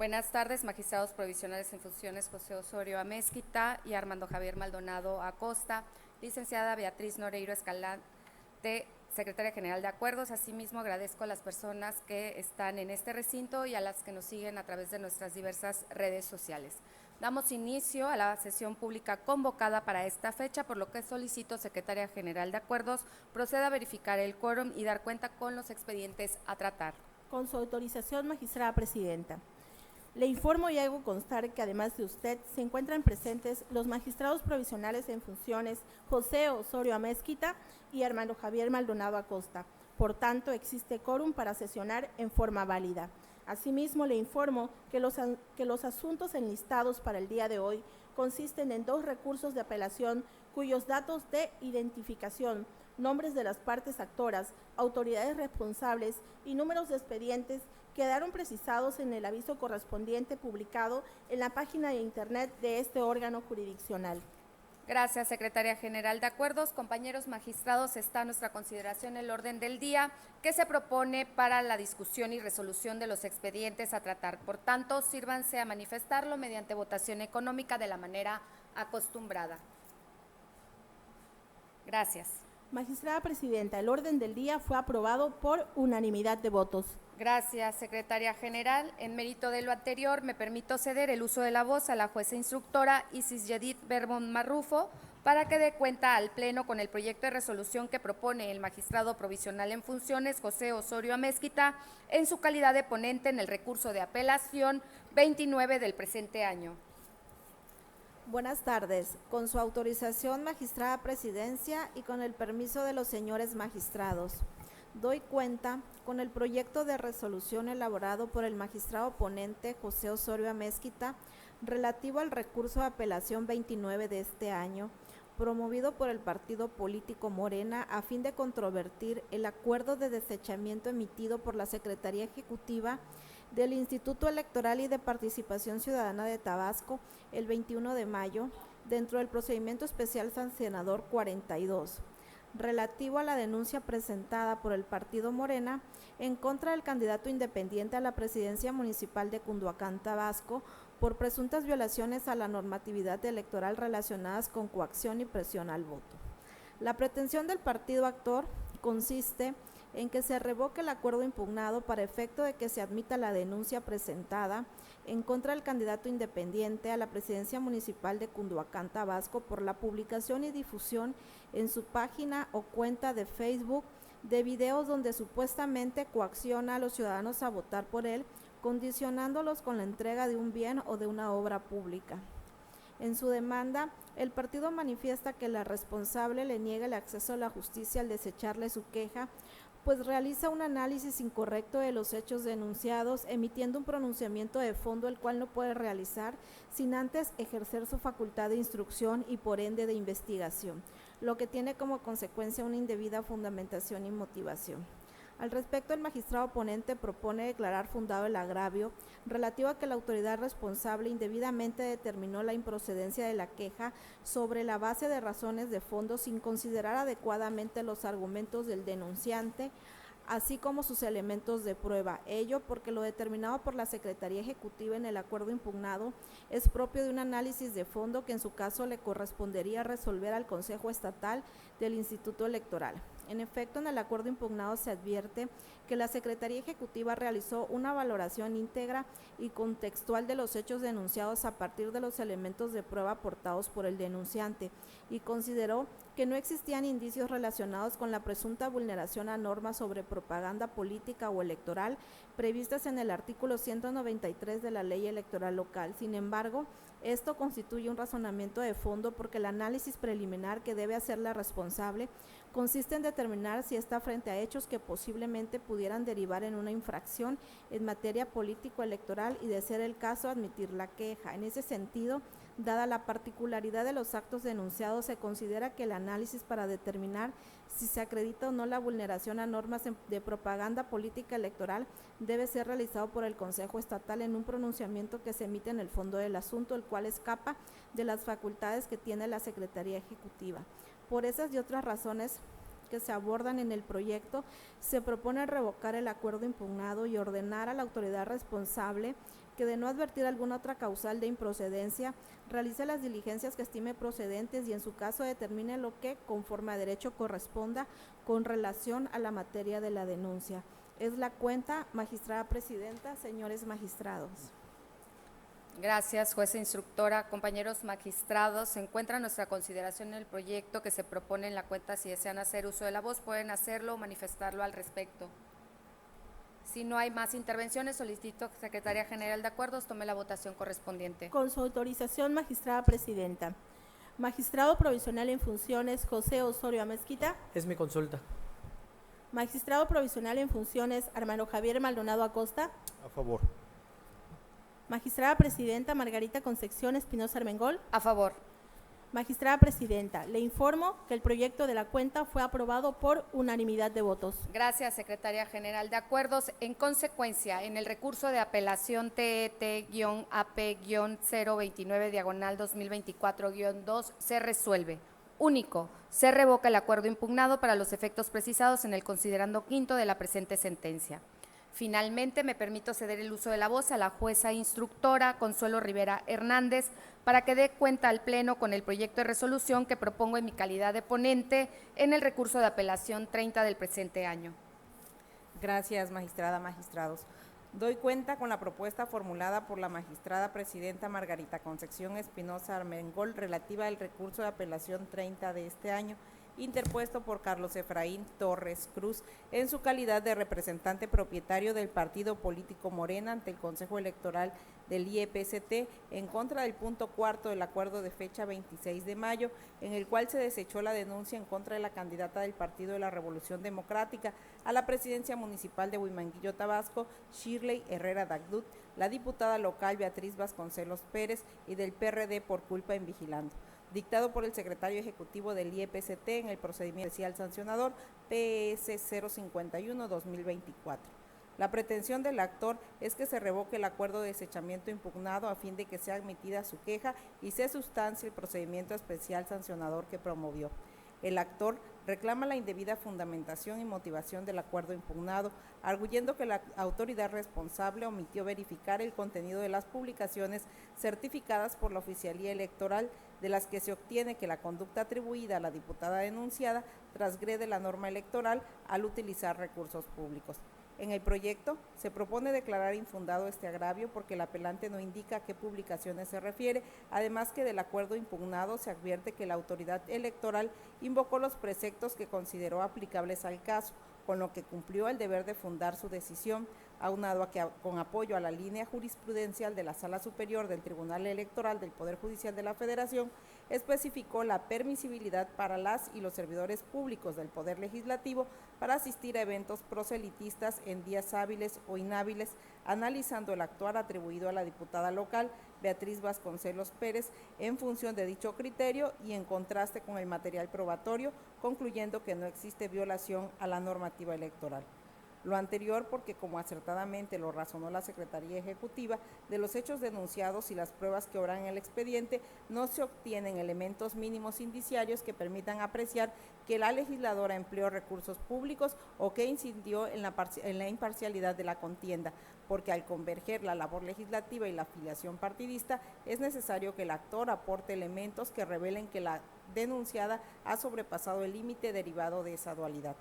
Buenas tardes, magistrados provisionales en funciones José Osorio Amezquita y Armando Javier Maldonado Acosta, licenciada Beatriz Noreiro Escalante, secretaria general de Acuerdos. Asimismo, agradezco a las personas que están en este recinto y a las que nos siguen a través de nuestras diversas redes sociales. Damos inicio a la sesión pública convocada para esta fecha, por lo que solicito, secretaria general de Acuerdos, proceda a verificar el quórum y dar cuenta con los expedientes a tratar. Con su autorización, magistrada presidenta. Le informo y hago constar que además de usted se encuentran presentes los magistrados provisionales en funciones José Osorio Amezquita y Armando Javier Maldonado Acosta. Por tanto, existe quórum para sesionar en forma válida. Asimismo, le informo que los asuntos enlistados para el día de hoy consisten en 2 recursos de apelación cuyos datos de identificación, nombres de las partes actoras, autoridades responsables y números de expedientes quedaron precisados en el aviso correspondiente publicado en la página de internet de este órgano jurisdiccional. Gracias, secretaria general de Acuerdos. Compañeros magistrados, está a nuestra consideración el orden del día que se propone para la discusión y resolución de los expedientes a tratar. Por tanto, sírvanse a manifestarlo mediante votación económica de la manera acostumbrada. Gracias. Magistrada presidenta, el orden del día fue aprobado por unanimidad de votos. Gracias, secretaria general. En mérito de lo anterior, me permito ceder el uso de la voz a la jueza instructora Isis Yedid Berbón Marrufo para que dé cuenta al Pleno con el proyecto de resolución que propone el magistrado provisional en funciones José Osorio Amezquita en su calidad de ponente en el recurso de apelación 29 del presente año. Buenas tardes. Con su autorización, magistrada presidencia, y con el permiso de los señores magistrados, doy cuenta con el proyecto de resolución elaborado por el magistrado ponente José Osorio Amezquita relativo al recurso de apelación 29 de este año, promovido por el partido político Morena a fin de controvertir el acuerdo de desechamiento emitido por la Secretaría Ejecutiva del Instituto Electoral y de Participación Ciudadana de Tabasco el 21 de mayo, dentro del procedimiento especial sancionador 42, relativo a la denuncia presentada por el partido Morena en contra del candidato independiente a la presidencia municipal de Cunduacán, Tabasco, por presuntas violaciones a la normatividad electoral relacionadas con coacción y presión al voto. La pretensión del partido actor consiste en que se revoque el acuerdo impugnado para efecto de que se admita la denuncia presentada en contra del candidato independiente a la presidencia municipal de Cunduacán, Tabasco, por la publicación y difusión en su página o cuenta de Facebook de videos donde supuestamente coacciona a los ciudadanos a votar por él, condicionándolos con la entrega de un bien o de una obra pública. En su demanda, el partido manifiesta que la responsable le niega el acceso a la justicia al desecharle su queja, pues realiza un análisis incorrecto de los hechos denunciados, emitiendo un pronunciamiento de fondo el cual no puede realizar sin antes ejercer su facultad de instrucción y por ende de investigación, lo que tiene como consecuencia una indebida fundamentación y motivación. Al respecto, el magistrado ponente propone declarar fundado el agravio relativo a que la autoridad responsable indebidamente determinó la improcedencia de la queja sobre la base de razones de fondo sin considerar adecuadamente los argumentos del denunciante, así como sus elementos de prueba. Ello porque lo determinado por la Secretaría Ejecutiva en el acuerdo impugnado es propio de un análisis de fondo que en su caso le correspondería resolver al Consejo Estatal del Instituto Electoral. En efecto, en el acuerdo impugnado se advierte que la Secretaría Ejecutiva realizó una valoración íntegra y contextual de los hechos denunciados a partir de los elementos de prueba aportados por el denunciante y consideró que no existían indicios relacionados con la presunta vulneración a normas sobre propaganda política o electoral previstas en el artículo 193 de la Ley Electoral Local. Sin embargo, esto constituye un razonamiento de fondo porque el análisis preliminar que debe hacer la responsable consiste en determinar si está frente a hechos que posiblemente pudieran derivar en una infracción en materia político-electoral y, de ser el caso, admitir la queja. En ese sentido, dada la particularidad de los actos denunciados, se considera que el análisis para determinar si se acredita o no la vulneración a normas de propaganda política electoral debe ser realizado por el Consejo Estatal en un pronunciamiento que se emite en el fondo del asunto, el cual escapa de las facultades que tiene la Secretaría Ejecutiva. Por esas y otras razones, que se abordan en el proyecto, se propone revocar el acuerdo impugnado y ordenar a la autoridad responsable que, de no advertir alguna otra causal de improcedencia, realice las diligencias que estime procedentes y en su caso determine lo que conforme a derecho corresponda con relación a la materia de la denuncia. Es la cuenta, magistrada presidenta, señores magistrados. Gracias, jueza instructora. Compañeros magistrados, se encuentra a nuestra consideración en el proyecto que se propone en la cuenta. Si desean hacer uso de la voz, pueden hacerlo o manifestarlo al respecto. Si no hay más intervenciones, solicito que Secretaría General de Acuerdos tome la votación correspondiente. Con su autorización, magistrada presidenta. Magistrado provisional en funciones, José Osorio Amezquita. Es mi consulta. Magistrado provisional en funciones, Armando Javier Maldonado Acosta. A favor. Magistrada presidenta, Margarita Concepción Espinosa Armengol. A favor. Magistrada presidenta, le informo que el proyecto de la cuenta fue aprobado por unanimidad de votos. Gracias, Secretaría General de Acuerdos. En consecuencia, en el recurso de apelación TET-AP-029/2024-2 se resuelve. Único, se revoca el acuerdo impugnado para los efectos precisados en el considerando quinto de la presente sentencia. Finalmente, me permito ceder el uso de la voz a la jueza instructora Consuelo Rivera Hernández para que dé cuenta al Pleno con el proyecto de resolución que propongo en mi calidad de ponente en el recurso de apelación 30 del presente año. Gracias, magistrada, magistrados. Doy cuenta con la propuesta formulada por la magistrada presidenta Margarita Concepción Espinosa Armengol relativa al recurso de apelación 30 de este año, interpuesto por Carlos Efraín Torres Cruz en su calidad de representante propietario del partido político Morena ante el Consejo Electoral del IEPCT en contra del punto cuarto del acuerdo de fecha 26 de mayo, en el cual se desechó la denuncia en contra de la candidata del Partido de la Revolución Democrática a la presidencia municipal de Huimanguillo, Tabasco, Shirley Herrera Dagdut, la diputada local Beatriz Vasconcelos Pérez y del PRD por culpa en vigilando, dictado por el secretario ejecutivo del IEPCT en el procedimiento especial sancionador PS 051-2024. La pretensión del actor es que se revoque el acuerdo de desechamiento impugnado a fin de que sea admitida su queja y se sustancie el procedimiento especial sancionador que promovió. El actor reclama la indebida fundamentación y motivación del acuerdo impugnado, arguyendo que la autoridad responsable omitió verificar el contenido de las publicaciones certificadas por la oficialía electoral, de las que se obtiene que la conducta atribuida a la diputada denunciada transgrede la norma electoral al utilizar recursos públicos. En el proyecto se propone declarar infundado este agravio porque el apelante no indica a qué publicaciones se refiere, además que del acuerdo impugnado se advierte que la autoridad electoral invocó los preceptos que consideró aplicables al caso, con lo que cumplió el deber de fundar su decisión, aunado a que con apoyo a la línea jurisprudencial de la Sala Superior del Tribunal Electoral del Poder Judicial de la Federación, especificó la permisibilidad para las y los servidores públicos del Poder Legislativo para asistir a eventos proselitistas en días hábiles o inhábiles, analizando el actuar atribuido a la diputada local Beatriz Vasconcelos Pérez en función de dicho criterio y en contraste con el material probatorio, concluyendo que no existe violación a la normativa electoral. Lo anterior porque, como acertadamente lo razonó la Secretaría Ejecutiva, de los hechos denunciados y las pruebas que obran en el expediente, no se obtienen elementos mínimos indiciarios que permitan apreciar que la legisladora empleó recursos públicos o que incidió en la imparcialidad de la contienda, porque al converger la labor legislativa y la afiliación partidista, es necesario que el actor aporte elementos que revelen que la denunciada ha sobrepasado el límite derivado de esa dualidad.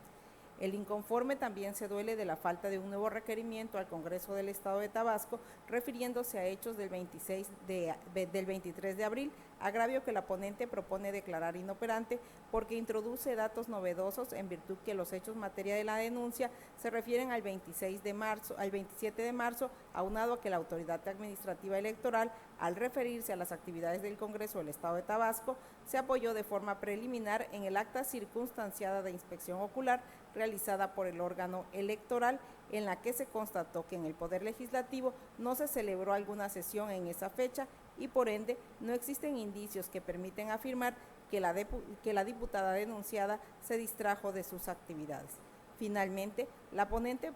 El inconforme también se duele de la falta de un nuevo requerimiento al Congreso del Estado de Tabasco, refiriéndose a hechos del 23 de abril, agravio que la ponente propone declarar inoperante porque introduce datos novedosos en virtud que los hechos materia de la denuncia se refieren al 27 de marzo, aunado a que la autoridad administrativa electoral, al referirse a las actividades del Congreso del Estado de Tabasco, se apoyó de forma preliminar en el acta circunstanciada de inspección ocular realizada por el órgano electoral, en la que se constató que en el Poder Legislativo no se celebró alguna sesión en esa fecha y por ende no existen indicios que permiten afirmar que la diputada denunciada se distrajo de sus actividades. Finalmente, la ponente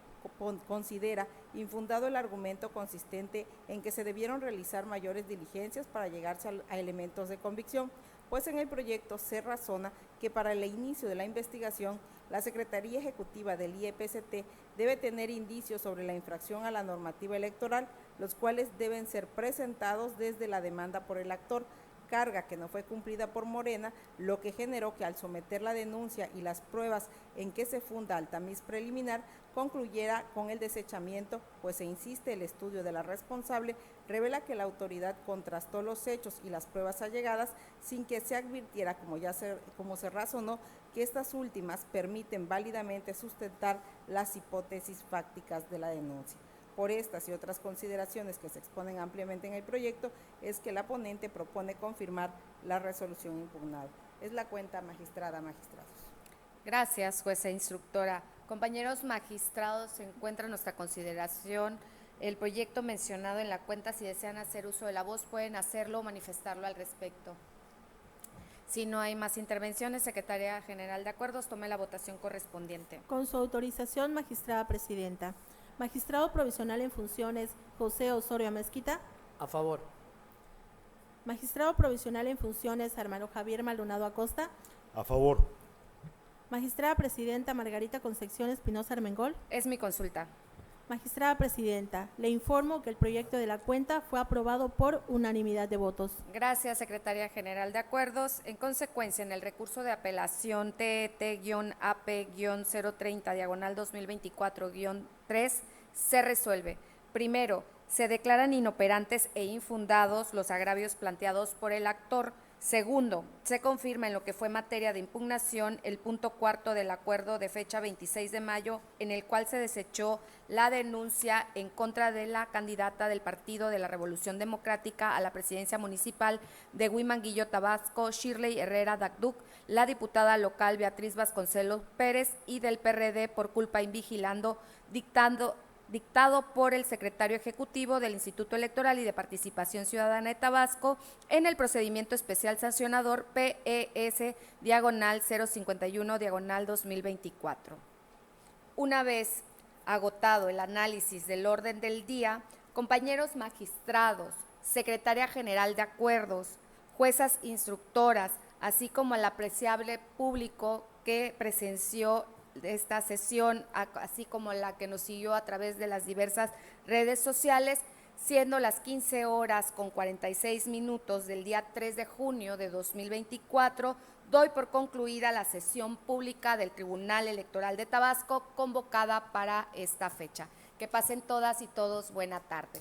considera infundado el argumento consistente en que se debieron realizar mayores diligencias para llegarse a elementos de convicción, pues en el proyecto se razona que para el inicio de la investigación, la Secretaría Ejecutiva del IEPCT debe tener indicios sobre la infracción a la normativa electoral, los cuales deben ser presentados desde la demanda por el actor, carga que no fue cumplida por Morena, lo que generó que al someter la denuncia y las pruebas en que se funda el tamiz preliminar, concluyera con el desechamiento, pues se insiste el estudio de la responsable, revela que la autoridad contrastó los hechos y las pruebas allegadas sin que se advirtiera, como se razonó, que estas últimas permiten válidamente sustentar las hipótesis fácticas de la denuncia. Por estas y otras consideraciones que se exponen ampliamente en el proyecto, es que la ponente propone confirmar la resolución impugnada. Es la cuenta, magistrada, magistrados. Gracias, jueza instructora. Compañeros magistrados, se encuentra en nuestra consideración el proyecto mencionado en la cuenta. Si desean hacer uso de la voz, pueden hacerlo o manifestarlo al respecto. Si no hay más intervenciones, Secretaría General de Acuerdos, tome la votación correspondiente. Con su autorización, magistrada presidenta. Magistrado provisional en funciones, José Osorio Amezquita. A favor. Magistrado provisional en funciones, Armando Javier Maldonado Acosta. A favor. Magistrada presidenta, Margarita Concepción Espinosa Armengol. Es mi consulta. Magistrada presidenta, le informo que el proyecto de la cuenta fue aprobado por unanimidad de votos. Gracias, Secretaría General de Acuerdos. En consecuencia, en el recurso de apelación TET-AP-030-2024-3 se resuelve. Primero, se declaran inoperantes e infundados los agravios planteados por el actor. Segundo, se confirma en lo que fue materia de impugnación el punto cuarto del acuerdo de fecha 26 de mayo, en el cual se desechó la denuncia en contra de la candidata del Partido de la Revolución Democrática a la presidencia municipal de Huimanguillo, Tabasco, Shirley Herrera Dagduc, la diputada local Beatriz Vasconcelos Pérez y del PRD por culpa invigilando, dictado por el secretario ejecutivo del Instituto Electoral y de Participación Ciudadana de Tabasco en el procedimiento especial sancionador PES-051-2024. Una vez agotado el análisis del orden del día, compañeros magistrados, Secretaría General de Acuerdos, juezas instructoras, así como al apreciable público que presenció esta sesión, así como la que nos siguió a través de las diversas redes sociales, siendo las 15:46 del día 3 de junio de 2024, doy por concluida la sesión pública del Tribunal Electoral de Tabasco convocada para esta fecha. Que pasen todas y todos buena tarde.